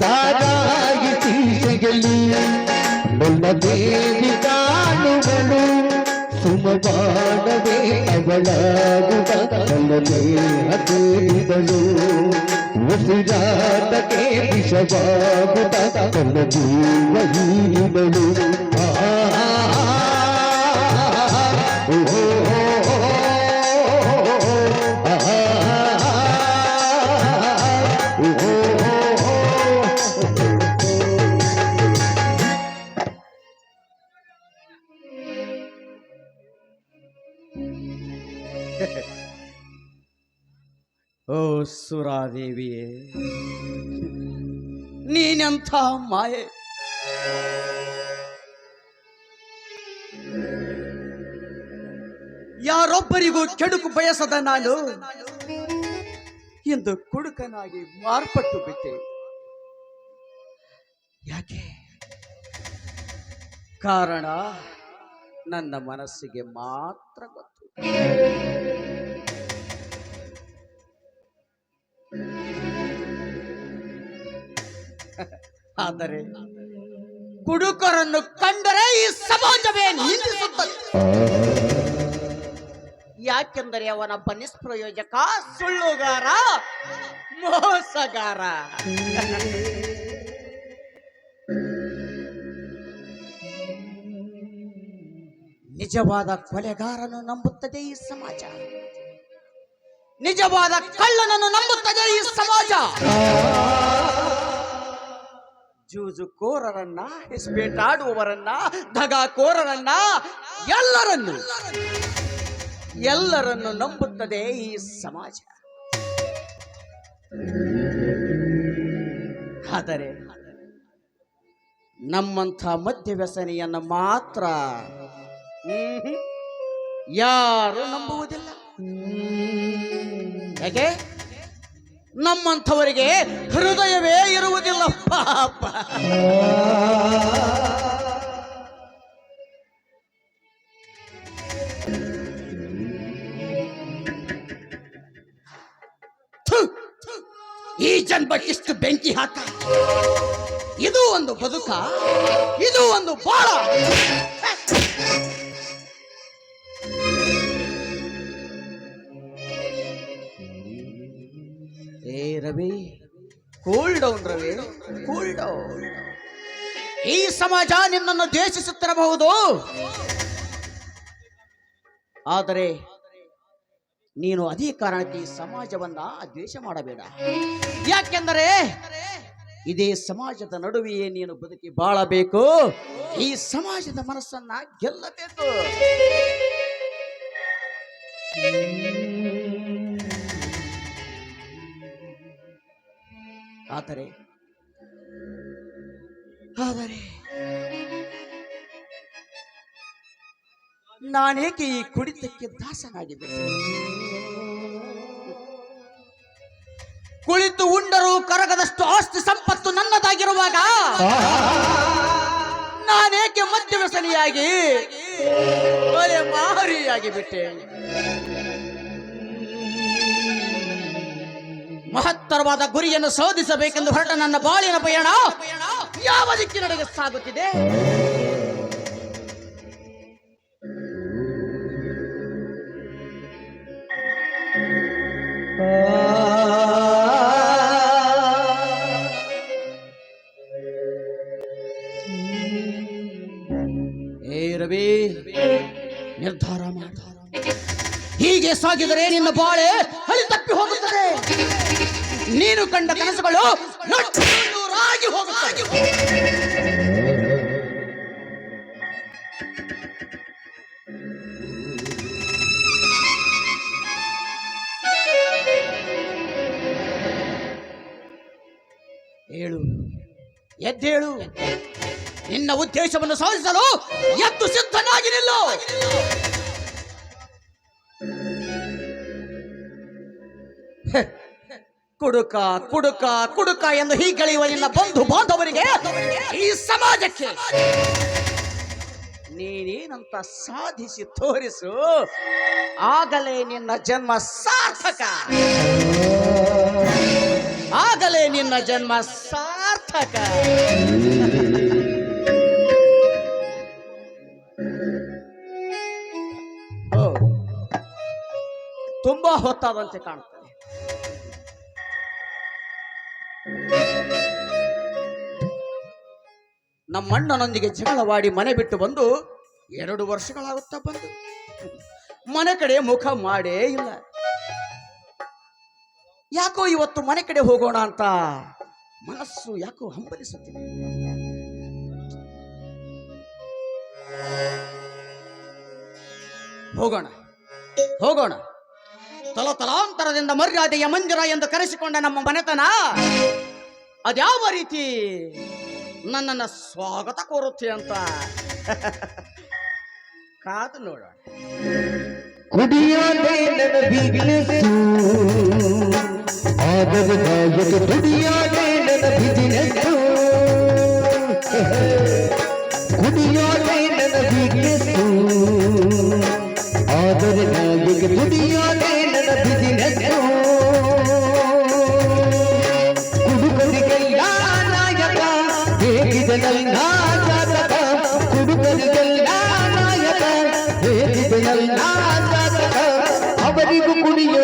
ತಾರಾಗಿ ತೀಸೆಯಲ್ಲಿ ನನ್ನ ದೇವಿ ಕಾಣುವಳು ಸುಮಬಾಣವೇ ಅವಳಾಗುವ ನನ್ನ ದೇಹ ತೇರಿದಳು ಉಸಿರಾಟಕ್ಕೆ ವಿಷವಾಗುತ್ತ ನನ್ನ ಜೀವ ಹೀರಿದಳು ಓ ಸುರಾದೇವಿಯೇ, ನೀನೆಂಥ ಮಾಯೆ! ಯಾರೊಬ್ಬರಿಗೂ ಕೆಡುಕು ಬಯಸದ ನಾನು ಇಂದು ಕುಡುಕನಾಗಿ ಮಾರ್ಪಟ್ಟು ಬಿಟ್ಟೆ. ಯಾಕೆ? ಕಾರಣ ನನ್ನ ಮನಸ್ಸಿಗೆ ಮಾತ್ರ ಗೊತ್ತು. ಆದರೆ ಕುಡುಕರನ್ನು ಕಂಡರೆ ಈ ಸಮಾಜವೇ ನಿಂದಿಸುತ್ತದೆ. ಯಾಕೆಂದರೆ ಅವನೊಬ್ಬ ನಿಷ್ಪ್ರಯೋಜಕ, ಸುಳ್ಳುಗಾರ, ಮೋಸಗಾರ. ನಿಜವಾದ ಕೊಲೆಗಾರನು ನಂಬುತ್ತದೆ ಈ ಸಮಾಜ, ನಿಜವಾದ ಕಳ್ಳನನ್ನು ನಂಬುತ್ತದೆ ಈ ಸಮಾಜ. ಜೂಜುಕೋರರನ್ನ, ಇಸ್ಪೇಟಾಡುವವರನ್ನ, ದಗಾಕೋರರನ್ನ, ಎಲ್ಲರನ್ನು ನಂಬುತ್ತದೆ ಈ ಸಮಾಜ. ಆದರೆ ನಮ್ಮಂಥ ಮದ್ಯವ್ಯಸನಿಯನ್ನು ಮಾತ್ರ ಯಾರು ನಂಬುವುದಿಲ್ಲ. ಹೇಗೆ? ನಮ್ಮಂಥವರಿಗೆ ಹೃದಯವೇ ಇರುವುದಿಲ್ಲ ಪಾಪ. ಈ ಜನ್ಮಕ್ಕಿಷ್ಟು ಬೆಂಕಿ ಹಾಕ, ಇದು ಒಂದು ಬದುಕ, ಇದು ಒಂದು ಬಾಳ. ಏ Ravi, cool down Ravi, cool down. ಈ ಸಮಾಜ ನಿನ್ನನ್ನು ದ್ವೇಷಿಸುತ್ತಿರಬಹುದು, ಆದರೆ ನೀನು ಅದೇ ಕಾರಣಕ್ಕೆ ಈ ಸಮಾಜವನ್ನ ದ್ವೇಷ ಮಾಡಬೇಡ. ಯಾಕೆಂದರೆ ಇದೇ ಸಮಾಜದ ನಡುವೆಯೇ ನೀನು ಬದುಕಿ ಬಾಳಬೇಕು, ಈ ಸಮಾಜದ ಮನಸ್ಸನ್ನ ಗೆಲ್ಲಬೇಕು. ಆದರೆ ನಾನೇಕೆ ಈ ಕುಡಿತಕ್ಕೆ ದಾಸನಾಗಿದ್ದೆ? ಕುಳಿತು ಉಂಡರೂ ಕರಗದಷ್ಟು ಆಸ್ತಿ ಸಂಪತ್ತು ನನ್ನದಾಗಿರುವಾಗ ನಾನೇಕೆ ಮದ್ಯವ್ಯಸನಿಯಾಗಿ ಮಾರಿಯಾಗಿ ಬಿಟ್ಟೆ? ಮಹತ್ತರವಾದ ಗುರಿಯನ್ನು ಸಾಧಿಸಬೇಕೆಂದು ಹೊರಟ ನನ್ನ ಬಾಳಿನ ಪಯಣ ಯಾವ ದಿಕ್ಕಿನಡೆಗೆ ಸಾಗುತ್ತಿದೆ? ಏ ರವಿ, ನಿರ್ಧಾರ ಮಾಡ. ಹೀಗೆ ಸಾಗಿದರೆ ನಿನ್ನ ಬಾಳೆ ಹಳಿ ತಪ್ಪಿ ಹೋಗುತ್ತದೆ. ನೀನು ಕಂಡ ಕನಸುಗಳು ನೂರಾಗಿ ಹೋಗುತ್ತದೆ. ಹೇಳು, ಎದ್ದೇಳು. ನಿನ್ನ ಉದ್ದೇಶವನ್ನು ಸಾಧಿಸಲು ಎದ್ದು ಸಿದ್ಧನಾಗಿ ನಿಲ್ಲು. ಕುಡುಕ ಕುಡುಕ ಕುಡುಕ ಎಂದು ಹೀಗಳೆಯುವ ನಿನ್ನ ಬಂಧು ಬಾಂಧವರಿಗೆ, ಈ ಸಮಾಜಕ್ಕೆ ನೀನೇನಂತ ಸಾಧಿಸಿ ತೋರಿಸು, ಆಗಲೇ ನಿನ್ನ ಜನ್ಮ ಸಾರ್ಥಕ, ಆಗಲೇ ನಿನ್ನ ಜನ್ಮ ಸಾರ್ಥಕ. ಓ, ತುಂಬಾ ಹೊತ್ತಾದಂತೆ ಕಾಣುತ್ತದೆ. ನಮ್ಮಣ್ಣನೊಂದಿಗೆ ಜಗಳವಾಡಿ ಮನೆ ಬಿಟ್ಟು ಬಂದು 2 ವರ್ಷಗಳಾಗುತ್ತಾ ಬಂದು ಮನೆ ಕಡೆ ಮುಖ ಮಾಡೇ ಇಲ್ಲ. ಯಾಕೋ ಇವತ್ತು ಮನೆ ಕಡೆ ಹೋಗೋಣ ಅಂತ ಮನಸ್ಸು ಯಾಕೋ ಹಂಬಲಿಸುತ್ತಿದೆ. ಹೋಗೋಣ ಹೋಗೋಣ. ತಲತಲಾಂತರದಿಂದ ಮರ್ಯಾದೆಯ ಮಂದಿರ ಎಂದು ಕರೆಸಿಕೊಂಡ ನಮ್ಮ ಮನೆತನ ಅದ್ಯಾವ ರೀತಿ ನನ್ನನ್ನು ಸ್ವಾಗತ ಕೋರುತ್ತೆ ಅಂತ ಕಾದು ನೋಡೋಣ. ಕುಡಿಯೋದೇ ನನ್ನ ಬಿಸಿನೆಸ್ಸು, ಆದರೆ ನಾಯಕ ದುಡಿಯೋದೇ ನನ್ನ ಬಿಸಿನೆಸ್ಸು. ಕುಡಿಯೋದೇ ನನ್ನ ಬಿಸಿನೆಸ್ಸು, ಆದರೆ ನಾಯಕ ದುಡಿಯೋದೇ ನನ್ನ ಬಿಸಿನೆಸ್ಸು. ಕುಡುಕರಿಗೆಲ್ಲ ನಾಯಕ ಹೇಗಿದೆ ನನ್ನ ಜಾತಕ, ಕುಡುಕರಿಗೆಲ್ಲ ನಾಯಕ ಹೇಗಿದೆ ನನ್ನ ಜಾತಕ. ಅವರಿಗೂ ಕುಡಿಯೋ